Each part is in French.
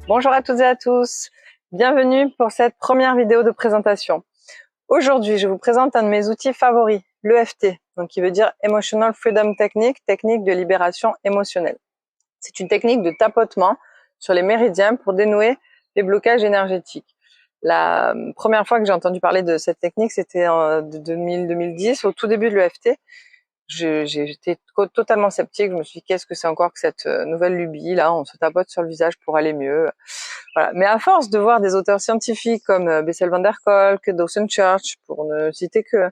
Bonjour à toutes et à tous, bienvenue pour cette première vidéo de présentation. Aujourd'hui, je vous présente un de mes outils favoris, l'EFT, donc qui veut dire Emotional Freedom Technique, technique de libération émotionnelle. C'est une technique de tapotement sur les méridiens pour dénouer les blocages énergétiques. La première fois que j'ai entendu parler de cette technique, c'était en 2010, au tout début de l'EFT. J'étais totalement sceptique. Je me suis dit, qu'est-ce que c'est encore que cette nouvelle lubie là, on se tapote sur le visage pour aller mieux. Voilà. Mais à force de voir des auteurs scientifiques comme Bessel van der Kolk, Dawson Church, pour ne citer que,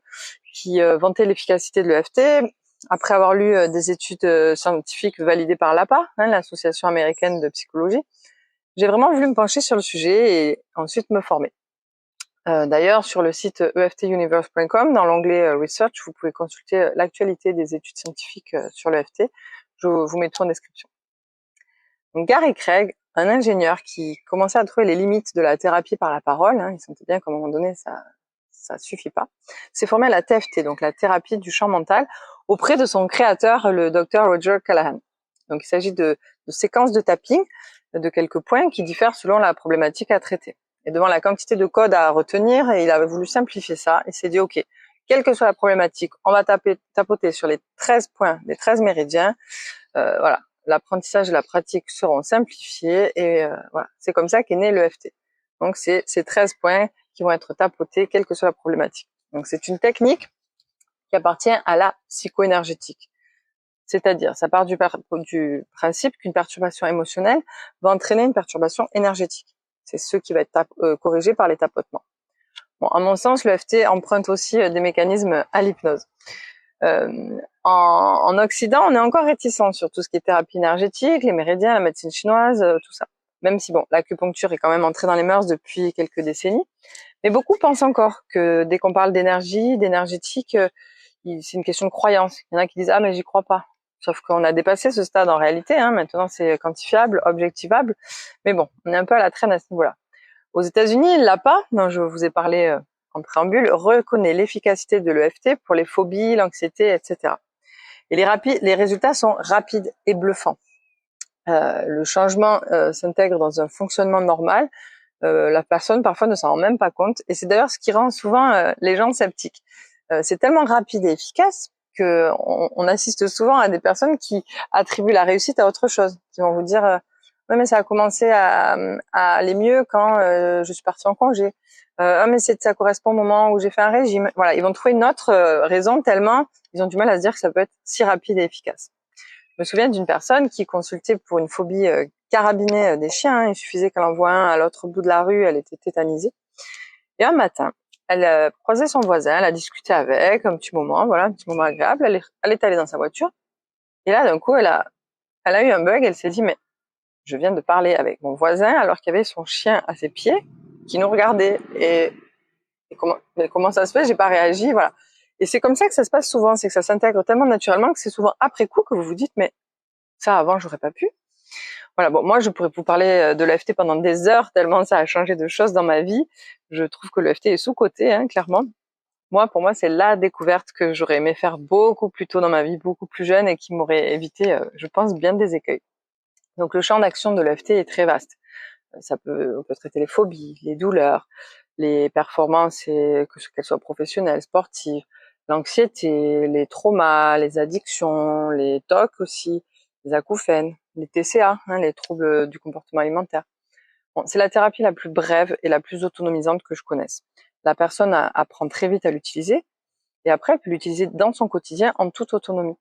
qui vantaient l'efficacité de l'EFT, après avoir lu des études scientifiques validées par l'APA, l'Association américaine de psychologie, j'ai vraiment voulu me pencher sur le sujet et ensuite me former. D'ailleurs, sur le site eftuniverse.com, dans l'onglet Research, vous pouvez consulter l'actualité des études scientifiques sur l'EFT. Je vous mets tout en description. Donc Gary Craig, un ingénieur qui commençait à trouver les limites de la thérapie par la parole, il sentait bien qu'à un moment donné, ça suffit pas, s'est formé à la TFT, donc la thérapie du champ mental, auprès de son créateur, le Dr Roger Callahan. Donc il s'agit de séquences de tapping de quelques points qui diffèrent selon la problématique à traiter. Et devant la quantité de code à retenir, il avait voulu simplifier ça et s'est dit, OK, quelle que soit la problématique, on va tapoter sur les 13 points, les 13 méridiens. Voilà, l'apprentissage et la pratique seront simplifiés et voilà, c'est comme ça qu'est né l'EFT. Donc c'est ces 13 points qui vont être tapotés, quelle que soit la problématique. Donc c'est une technique qui appartient à la psycho-énergétique. C'est-à-dire, ça part du principe qu'une perturbation émotionnelle va entraîner une perturbation énergétique. C'est ce qui va être corrigé par les tapotements. Bon, à mon sens, l'EFT emprunte aussi des mécanismes à l'hypnose. En Occident, on est encore réticent sur tout ce qui est thérapie énergétique, les méridiens, la médecine chinoise, tout ça. Même si, bon, l'acupuncture est quand même entrée dans les mœurs depuis quelques décennies. Mais beaucoup pensent encore que dès qu'on parle d'énergie, d'énergétique, c'est une question de croyance. Il y en a qui disent « Ah, mais j'y crois pas ». Sauf qu'on a dépassé ce stade en réalité. Maintenant, c'est quantifiable, objectivable. Mais bon, on est un peu à la traîne à ce niveau-là. Aux États-Unis, l'APA, dont je vous ai parlé en préambule, reconnaît l'efficacité de l'EFT pour les phobies, l'anxiété, etc. Et les résultats sont rapides et bluffants. Le changement s'intègre dans un fonctionnement normal. La personne, parfois, ne s'en rend même pas compte. Et c'est d'ailleurs ce qui rend souvent les gens sceptiques. C'est tellement rapide et efficace que on assiste souvent à des personnes qui attribuent la réussite à autre chose, qui vont vous dire ouais, mais ça a commencé à aller mieux quand je suis partie en congé. Ah, mais ça correspond au moment où j'ai fait un régime. Voilà, ils vont trouver une autre raison tellement ils ont du mal à se dire que ça peut être si rapide et efficace. Je me souviens d'une personne qui consultait pour une phobie carabinée des chiens. Il suffisait qu'elle en voie un à l'autre bout de la rue, elle était tétanisée. Et un matin, elle croisait son voisin, elle a discuté avec, un petit moment, voilà, un petit moment agréable. Elle est allée dans sa voiture. Et là, d'un coup, elle a eu un bug. Elle s'est dit, mais je viens de parler avec mon voisin alors qu'il y avait son chien à ses pieds qui nous regardait. Et comment ça se fait? J'ai pas réagi, voilà. Et c'est comme ça que ça se passe souvent, c'est que ça s'intègre tellement naturellement que c'est souvent après coup que vous vous dites, mais ça avant j'aurais pas pu. Voilà, bon, moi je pourrais vous parler de l'EFT pendant des heures tellement ça a changé de choses dans ma vie. Je trouve que l'EFT est sous-coté, clairement. Pour moi, c'est la découverte que j'aurais aimé faire beaucoup plus tôt dans ma vie, beaucoup plus jeune et qui m'aurait évité, je pense, bien des écueils. Donc le champ d'action de l'EFT est très vaste. On peut traiter les phobies, les douleurs, les performances, qu'elles soient professionnelles, sportives, l'anxiété, les traumas, les addictions, les TOC aussi, les acouphènes, les TCA, les troubles du comportement alimentaire. Bon, c'est la thérapie la plus brève et la plus autonomisante que je connaisse. La personne apprend très vite à l'utiliser et après elle peut l'utiliser dans son quotidien en toute autonomie.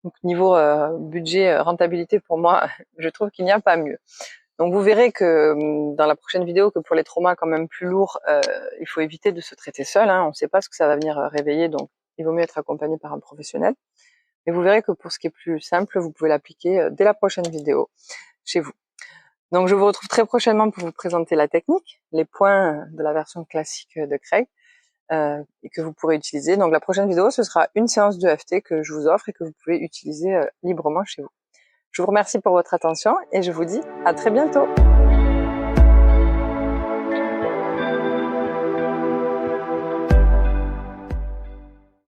Donc niveau budget, rentabilité pour moi, je trouve qu'il n'y a pas mieux. Donc vous verrez que dans la prochaine vidéo que pour les traumas quand même plus lourds, il faut éviter de se traiter seul. On ne sait pas ce que ça va venir réveiller, donc il vaut mieux être accompagné par un professionnel. Mais vous verrez que pour ce qui est plus simple, vous pouvez l'appliquer dès la prochaine vidéo chez vous. Donc je vous retrouve très prochainement pour vous présenter la technique, les points de la version classique de Craig, et que vous pourrez utiliser. Donc la prochaine vidéo, ce sera une séance de EFT que je vous offre et que vous pouvez utiliser librement chez vous. Je vous remercie pour votre attention et je vous dis à très bientôt.